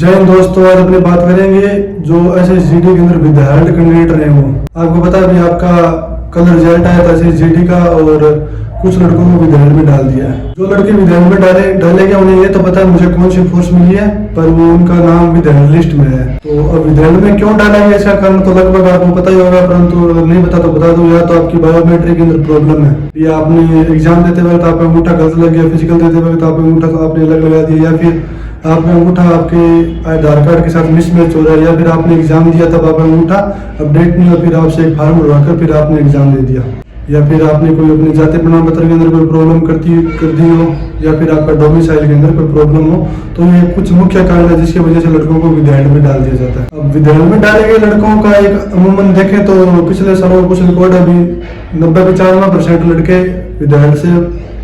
जय हिंद दोस्तों, आज अपनी बात करेंगे जो SSGD के अंदर विद्यार्थी कैंडिडेट रहे हो। आपको पता है अभी आपका कल रिजल्ट आया था SSGD का और कुछ लड़कों को विद्यालय में डाल दिया है। जो लड़के विद्यालय में डाले गए उन्हें ये तो पता है मुझे कौन सी फोर्स मिली है, पर वो उनका नाम विद्यालय लिस्ट में है। तो अब विद्यालय में क्यों डाला गया इसका कारण तो लगभग आपको पता ही होगा, परंतु अगर नहीं पता तो बता दूं। या तो आपकी बायोमेट्रिक के अंदर प्रॉब्लम है, या आपने एग्जाम देते वक्त आपका अंगूठा गलत लग गया, फिजिकल देते वक्त आपका अंगूठा तो आपने अलग लगा दिया, या फिर आपका अंगूठा आपके आधार कार्ड के साथ मिसमैच हो रहा है, या फिर आपने एग्जाम दिया तब आपका अंगूठा अपडेट नहीं हुआ, फिर आपसे एक फॉर्म भरवाकर फिर आपने एग्जाम दे दिया, या फिर आपने कोई अपने जाति प्रमाण पत्र के अंदर कोई प्रॉब्लम कर दी हो, या फिर आपका डोमिसाइल के अंदर कोई प्रॉब्लम हो। तो ये कुछ मुख्य कारण है जिसकी वजह से लड़कों को विद्यालय में डाल दिया जाता है। अब विद्यालय में डाले गए लड़कों का एक अमूमन देखें तो पिछले सालों का कुछ रिकॉर्ड अभी 90-95% लड़के विद्यालय से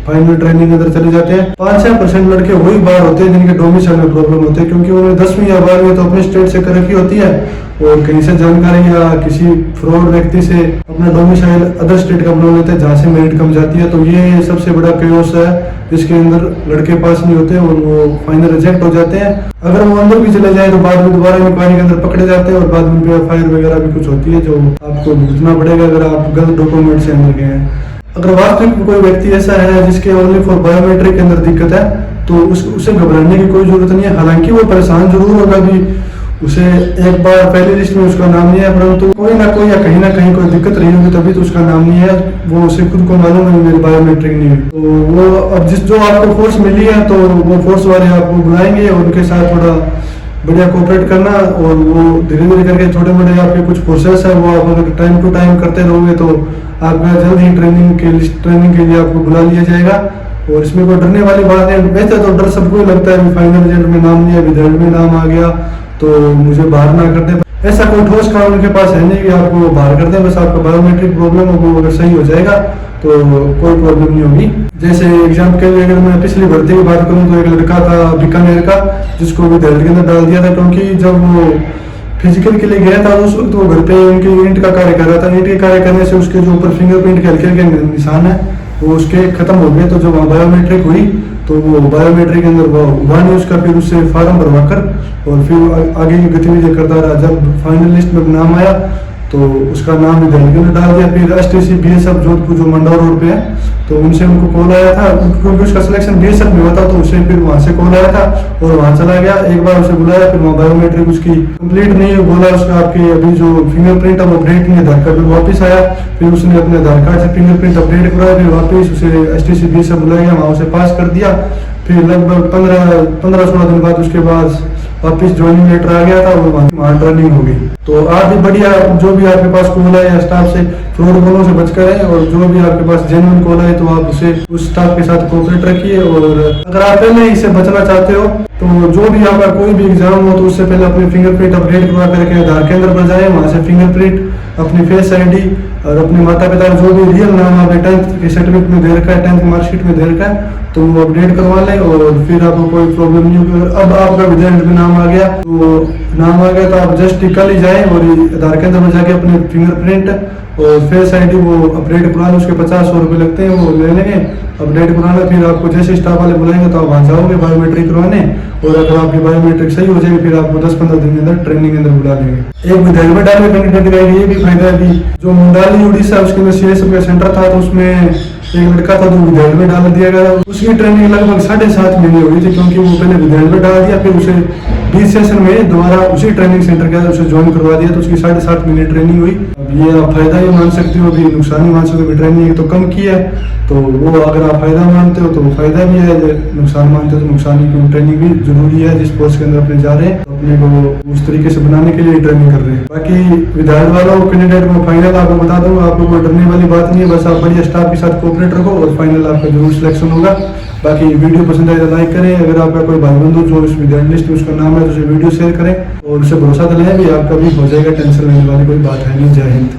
फाइनल ट्रेनिंग के अंदर चले जाते हैं। 5-6% लड़के वही बाहर होते हैं जिनके डोमिसाइल में प्रॉब्लम होते हैं, क्योंकि उन्होंने 10वीं या 12वीं तो अपने स्टेट से कर रखी होती है और कहीं से जानकारी या किसी फ्रॉड व्यक्ति से अपना डोमिसाइल अदर स्टेट का बना लेते हैं जहाँ से मेरिट कम जाती है। तो ये सबसे बड़ा केओस है जिसके अंदर लड़के पास नहीं होते और वो फाइनल रिजेक्ट हो जाते हैं। अगर वो अंदर भी चले जाए तो बाद में दोबारा इंक्वायरी के अंदर पकड़े जाते हैं और बाद में FIR वगैरह भी कुछ होती है जो आपको भुगतना पड़ेगा अगर आप गलत डॉक्यूमेंट से अंदर गए हैं। अगर वास्तविक कोई व्यक्ति ऐसा है जिसके ओनली फॉर बायोमेट्रिक के अंदर दिक्कत है तो उसे घबराने की कोई जरूरत नहीं है। हालांकि वो परेशान जरूर होगा भी उसे एक बार पहली लिस्ट में उसका नाम नहीं है, परंतु कोई ना कोई या कहीं ना कहीं कोई दिक्कत रही होगी तभी तो उसका नाम नहीं है। वो उसे खुद को मालूम है मेरी बायोमेट्रिक नहीं है। तो वो अब जो आपको फोर्स मिली है तो वो फोर्स वाले आपको बुलाएंगे और उनके साथ थोड़ा बढ़िया कोऑपरेट करना, और वो धीरे धीरे करके छोटे मोटे आपके कुछ प्रोसेस है वो आप अगर टाइम टू टाइम करते रहोगे तो आपका जल्द ही ट्रेनिंग के लिए आपको बुला लिया जाएगा। और इसमें कोई डरने वाली बात है। वैसे तो डर सबको ही लगता है फाइनल रिजल्ट में नाम नहीं है, विद्यालय में नाम आ गया तो मुझे बाहर ना कर दे। ऐसा कोई ठोस कारण उनके पास है नहीं कि आपको बाहर कर दें। बस आपका बायोमेट्रिक प्रॉब्लम हो वो अगर सही हो जाएगा तो कोई प्रॉब्लम नहीं होगी। जैसे एग्जाम के लिए अगर मैं पिछली भर्ती की बात करूं तो एक लड़का था बीकानेर का जिसको विद्यालय के अंदर डाल दिया था, क्योंकि जब वो फिजिकल के लिए गया था उस वक्त वो घर पे उनके ईंट का कार्य कर रहा था। ईंट के कार्य करने से उसके जो ऊपर फिंगरप्रिंट के हल्के हल्के निशान है वो उसके खत्म हो गए। तो जब वहाँ बायोमेट्रिक हुई तो वो बायोमेट्रिक के अंदर वो हुआ नहीं उसका, फिर उससे फॉर्म भरवाकर और फिर आगे की गतिविधियां करता रहा। जब फाइनल लिस्ट में नाम आया तो उसका नाम विद्यालय के अंदर डाल दिया। फिर STC BSF जोधपुर जो मंडौर रोड पे है तो उनसे उनको कॉल आया था, क्योंकि उसका सिलेक्शन BSF में हुआ था तो उसे फिर वहाँ से कॉल आया था और वहाँ चला गया। एक बार उसे बुलाया, फिर वहाँ बायोमेट्रिक उसकी कंप्लीट नहीं है, बोला उसका आपके अभी जो फिंगरप्रिंट है वो अपडेट नहीं है आधार कार्ड में। वापस आया, फिर उसने अपने आधार कार्ड से फिंगरप्रिंट अपडेट कराया, फिर वापस उसे STC BSF बुलाया गया, वहाँ उसे पास कर दिया। फिर लगभग 15-16 दिन बाद उसके बाद वापिस ज्वाइनिंग लेटर आ गया था और वहाँ ट्रेनिंग हो गई। तो आप भी बढ़िया जो भी आपके पास कॉल है या स्टाफ से फ्रॉड कॉलों से बचकर है, और जो भी आपके पास जेन्युइन कॉल है तो आप उसे उस स्टाफ के साथ कोऑपरेट रखिए। और अगर आप पहले इससे बचना चाहते हो तो जो भी आपका कोई भी एग्जाम हो तो उससे पहले अपने फिंगरप्रिंट अपडेट करवा करके आधार केंद्र पर जाए, वहाँ से फिंगरप्रिंट, अपनी फेस ID और अपने माता पिता जो भी रियल नाम आपने 10th के सर्टिफिकेट में दे रखा है, 10th मार्कशीट में दे रखा है तो वो अपडेट करवा लें और फिर आपको कोई प्रॉब्लम नहीं होगी। अब आपका विद्यालय में नाम आ गया तो आप जस्ट कल ही जाए और आधार केंद्र में जाके अपने फिंगरप्रिंट और फेस ID वो अपडेट करवा लें। उसके 50-100 रुपये लगते हैं, वो ले लेंगे अपडेट कराना। फिर आपको जैसे स्टाफ वाले बुलाएंगे तो आप वहाँ जाओगे बायोमेट्रिक करवाने, और अगर आपकी बायोमेट्रिक सही हो जाएगी फिर आपको 10-15 दिन के अंदर ट्रेनिंग के अंदर बुला लेंगे। एक विद्यालय में डालने कैंडिडेट का ये भी फायदा है कि जो मुंडाली उड़ीसा उसके अंदर CSF का सेंटर था तो उसमें एक लड़का था जो विद्यालय में डाल दिया गया। उसकी ट्रेनिंग लगभग 7.5 महीने हुई थी, क्योंकि वो पहले विद्यालय में डाल दिया, फिर उसे 20 सेशन में दोबारा उसी ट्रेनिंग सेंटर के उसे ज्वाइन करवा दिया, तो उसकी 7.5 महीने ट्रेनिंग हुई। अब ये आप फायदा ही मान सकते हो, अभी नुकसान ही मान सकते हो। ट्रेनिंग तो कम की है तो वो अगर आप फायदा मानते हो तो फायदा भी है, नुकसान मानते हो तो नुकसान ही, क्योंकि ट्रेनिंग भी जरूरी है। जिस पोस्ट के अंदर अपने जा रहे हैं तो अपने को उस तरीके से बनाने के लिए ट्रेनिंग कर रहे हैं। बाकी विद्यालय वालों कैंडिडेट को फाइनल आपको बता दूँ, आपको कोई डरने वाली बात नहीं है। बस आप बढ़िया स्टाफ के साथ कोऑपरेट रखो और फाइनल आपका जरूर सिलेक्शन होगा। बाकी वीडियो पसंद आए तो लाइक करें। अगर आपका कोई भाई बंधु जो इस विद्यालय लिस्ट में उसका नाम है तो उसे वीडियो शेयर करें और उसे भरोसा दिलाएं भी आपका भी हो जाएगा। टेंशन लेने वाली कोई बात है नहीं। जय हिंद।